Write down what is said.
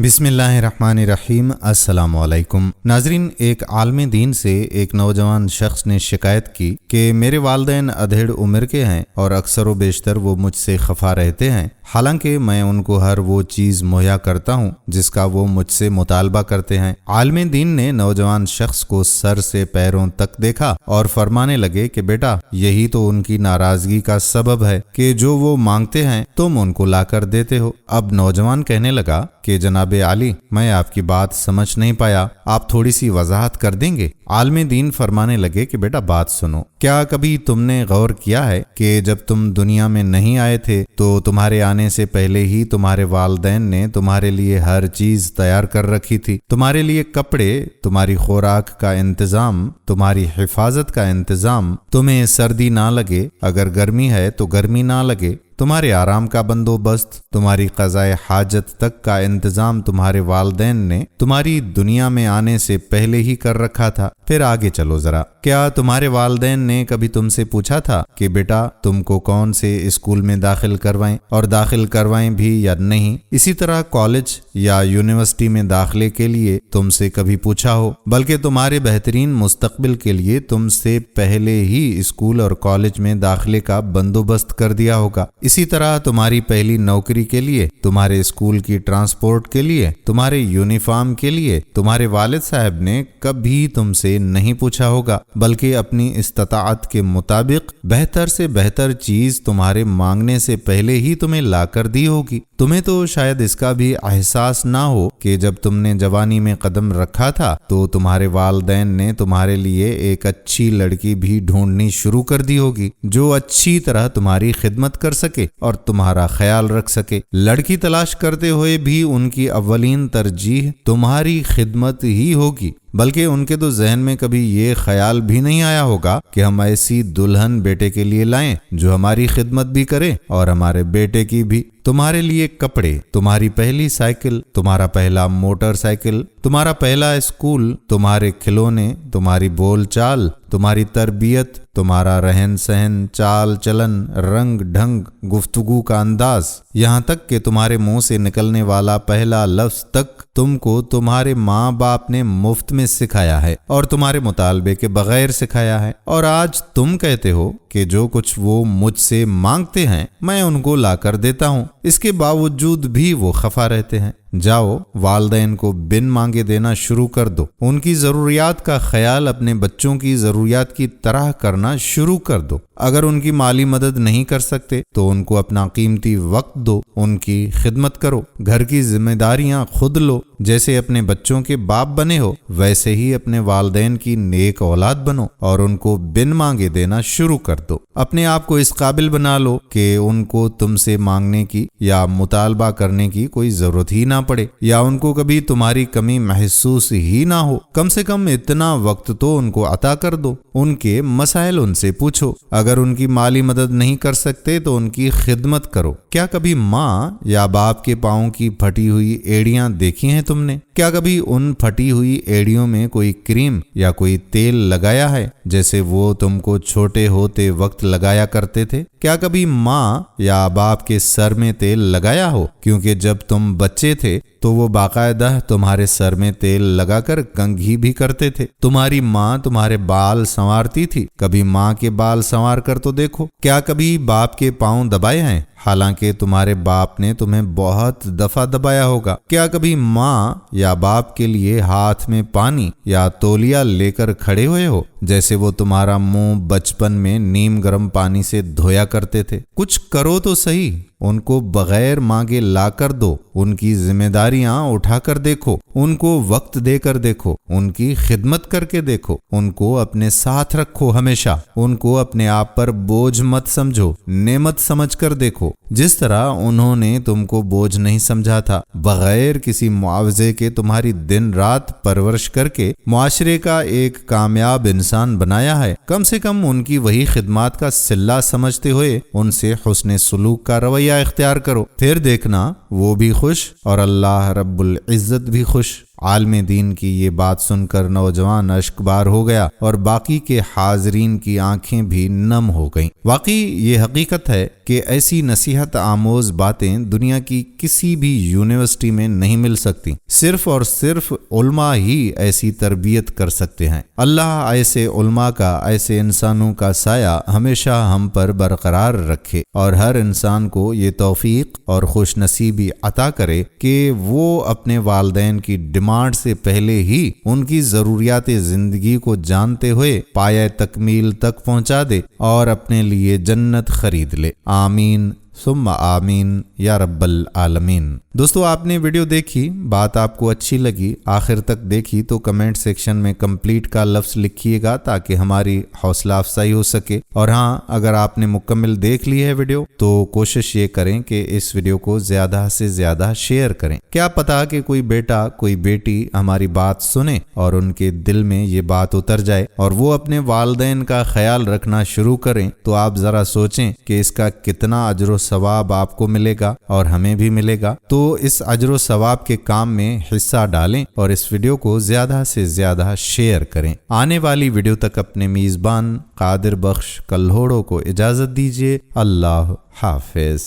بسم اللہ الرحمن الرحیم۔ السلام علیکم ناظرین، ایک عالم دین سے ایک نوجوان شخص نے شکایت کی کہ میرے والدین ادھیڑ عمر کے ہیں اور اکثر و بیشتر وہ مجھ سے خفا رہتے ہیں، حالانکہ میں ان کو ہر وہ چیز مہیا کرتا ہوں جس کا وہ مجھ سے مطالبہ کرتے ہیں۔ عالم دین نے نوجوان شخص کو سر سے پیروں تک دیکھا اور فرمانے لگے کہ بیٹا، یہی تو ان کی ناراضگی کا سبب ہے کہ جو وہ مانگتے ہیں تم ان کو لا کر دیتے ہو۔ اب نوجوان کہنے لگا کہ جناب علی، میں آپ کی بات سمجھ نہیں پایا، آپ تھوڑی سی وضاحت کر دیں گے؟ عالم دین فرمانے لگے کہ بیٹا بات سنو، کیا کبھی تم نے غور کیا ہے کہ جب تم دنیا میں نہیں آئے تھے تو تمہارے آنے سے پہلے ہی تمہارے والدین نے تمہارے لیے ہر چیز تیار کر رکھی تھی؟ تمہارے لیے کپڑے، تمہاری خوراک کا انتظام، تمہاری حفاظت کا انتظام، تمہیں سردی نہ لگے، اگر گرمی ہے تو گرمی نہ لگے، تمہارے آرام کا بندوبست، تمہاری قضائے حاجت تک کا انتظام تمہارے والدین نے تمہاری دنیا میں آنے سے پہلے ہی کر رکھا تھا۔ پھر آگے چلو ذرا، کیا تمہارے والدین نے کبھی تم سے پوچھا تھا کہ بیٹا تم کو کون سے اسکول میں داخل کروائیں اور داخل کروائیں بھی یا نہیں؟ اسی طرح کالج یا یونیورسٹی میں داخلے کے لیے تم سے کبھی پوچھا ہو؟ بلکہ تمہارے بہترین مستقبل کے لیے تم سے پہلے ہی اسکول اور کالج میں داخلے کا بندوبست کر دیا ہوگا۔ اسی طرح تمہاری پہلی نوکری کے لیے، تمہارے اسکول کی ٹرانسپورٹ کے لیے، تمہارے یونیفارم کے لیے تمہارے والد صاحب نے کبھی تم سے نہیں پوچھا ہوگا، بلکہ اپنی استطاعت کے مطابق بہتر سے بہتر چیز تمہارے مانگنے سے پہلے ہی تمہیں لا کر دی ہوگی۔ تمہیں تو شاید اس کا بھی احساس نہ ہو کہ جب تم نے جوانی میں قدم رکھا تھا تو تمہارے والدین نے تمہارے لیے ایک اچھی لڑکی بھی ڈھونڈنی شروع کر دی ہوگی جو اچھی طرح تمہاری خدمت کر سکے اور تمہارا خیال رکھ سکے۔ لڑکی تلاش کرتے ہوئے بھی ان کی اولین ترجیح تمہاری خدمت ہی ہوگی، بلکہ ان کے تو ذہن میں کبھی یہ خیال بھی نہیں آیا ہوگا کہ ہم ایسی دلہن بیٹے کے لیے لائیں جو ہماری خدمت بھی کرے اور ہمارے بیٹے کی بھی۔ تمہارے لیے کپڑے، تمہاری پہلی سائیکل، تمہارا پہلا موٹر سائیکل، تمہارا پہلا اسکول، تمہارے کھلونے، تمہاری بول چال، تمہاری تربیت، تمہارا رہن سہن، چال چلن، رنگ ڈھنگ، گفتگو کا انداز، یہاں تک کہ تمہارے منہ سے نکلنے والا پہلا لفظ تک تم کو تمہارے ماں باپ نے مفت میں سکھایا ہے اور تمہارے مطالبے کے بغیر سکھایا ہے، اور آج تم کہتے ہو کہ جو کچھ وہ مجھ سے مانگتے ہیں میں ان کو لا کر دیتا ہوں، اس کے باوجود بھی وہ خفا رہتے ہیں۔ جاؤ والدین کو بن مانگے دینا شروع کر دو، ان کی ضروریات کا خیال اپنے بچوں کی ضروریات کی طرح کرنا شروع کر دو۔ اگر ان کی مالی مدد نہیں کر سکتے تو ان کو اپنا قیمتی وقت دو، ان کی خدمت کرو، گھر کی ذمہ داریاں خود لو، جیسے اپنے بچوں کے باپ بنے ہو ویسے ہی اپنے والدین کی نیک اولاد بنو اور ان کو بن مانگے دینا شروع کر دو۔ اپنے آپ کو اس قابل بنا لو کہ ان کو تم سے مانگنے کی یا مطالبہ کرنے کی کوئی ضرورت ہی نہ پڑے، یا ان کو کبھی تمہاری کمی محسوس ہی نہ ہو۔ کم سے کم اتنا وقت تو ان کو عطا کر دو، ان کے مسائل ان سے پوچھو، اگر ان کی مالی مدد نہیں کر سکتے تو ان کی خدمت کرو۔ کیا کبھی ماں یا باپ کے پاؤں کی پھٹی ہوئی ایڑیاں دیکھی ہیں تم نے؟ کیا کبھی ان پھٹی ہوئی ایڑیوں میں کوئی کریم یا کوئی تیل لگایا ہے جیسے وہ تم کو چھوٹے ہوتے وقت لگایا کرتے تھے؟ کیا کبھی ماں یا باپ کے سر میں تیل لگایا ہو؟ کیونکہ جب تم بچے تھے تو وہ باقاعدہ تمہارے سر میں تیل لگا کر کنگھی بھی کرتے تھے۔ تمہاری ماں تمہارے بال سنوارتی تھی، کبھی ماں کے بال سنوار کر تو دیکھو۔ کیا کبھی باپ کے پاؤں دبائے ہیں حالانکہ تمہارے باپ نے تمہیں بہت دفعہ دبایا ہوگا؟ کیا کبھی ماں یا باپ کے لیے ہاتھ میں پانی یا تولیہ لے کر کھڑے ہوئے ہو جیسے وہ تمہارا منہ بچپن میں نیم گرم پانی سے دھویا کرتے تھے؟ کچھ کرو تو صحیح، ان کو بغیر مانگے لا کر دو، ان کی ذمہ داریاں اٹھا کر دیکھو، ان کو وقت دے کر دیکھو، ان کی خدمت کر کے دیکھو، ان کو اپنے ساتھ رکھو ہمیشہ، ان کو اپنے آپ پر بوجھ مت سمجھو، نعمت سمجھ کر دیکھو، جس طرح انہوں نے تم کو بوجھ نہیں سمجھا تھا۔ بغیر کسی معاوضے کے تمہاری دن رات پرورش کر کے معاشرے کا ایک کامیاب انسان بنایا ہے، کم سے کم ان کی وہی خدمات کا صلہ سمجھتے ہوئے ان سے حسن سلوک کا رویہ اختیار کرو، پھر دیکھنا وہ بھی خوش اور اللہ رب العزت بھی خوش۔ عالم دین کی یہ بات سن کر نوجوان اشکبار ہو گیا اور باقی کے حاضرین کی آنکھیں بھی نم ہو گئیں۔ واقعی یہ حقیقت ہے کہ ایسی نصیحت آموز باتیں دنیا کی کسی بھی یونیورسٹی میں نہیں مل سکتی، صرف اور صرف علماء ہی ایسی تربیت کر سکتے ہیں۔ اللہ ایسے علماء کا، ایسے انسانوں کا سایہ ہمیشہ ہم پر برقرار رکھے اور ہر انسان کو یہ توفیق اور خوش نصیبی عطا کرے کہ وہ اپنے والدین کی ڈیمانڈ سے پہلے ہی ان کی ضروریات زندگی کو جانتے ہوئے پایہ تکمیل تک پہنچا دے اور اپنے لیے جنت خرید لے۔ آمین ثم آمین یا رب العالمین۔ دوستو، آپ نے ویڈیو دیکھی، بات آپ کو اچھی لگی، آخر تک دیکھی تو کمنٹ سیکشن میں کمپلیٹ کا لفظ لکھیے گا تاکہ ہماری حوصلہ افزائی ہو سکے۔ اور ہاں، اگر آپ نے مکمل دیکھ لی ہے ویڈیو تو کوشش یہ کریں کہ اس ویڈیو کو زیادہ سے زیادہ شیئر کریں۔ کیا پتا کہ کوئی بیٹا، کوئی بیٹی ہماری بات سنے اور ان کے دل میں یہ بات اتر جائے اور وہ اپنے والدین کا خیال رکھنا شروع کریں۔ تو آپ ذرا سوچیں کہ اس کا کتنا اجر و ثواب آپ کو ملے گا اور ہمیں بھی ملے گا۔ تو اس اجر و ثواب کے کام میں حصہ ڈالیں اور اس ویڈیو کو زیادہ سے زیادہ شیئر کریں۔ آنے والی ویڈیو تک اپنے میزبان قادر بخش کلہوڑوں کو اجازت دیجیے۔ اللہ حافظ۔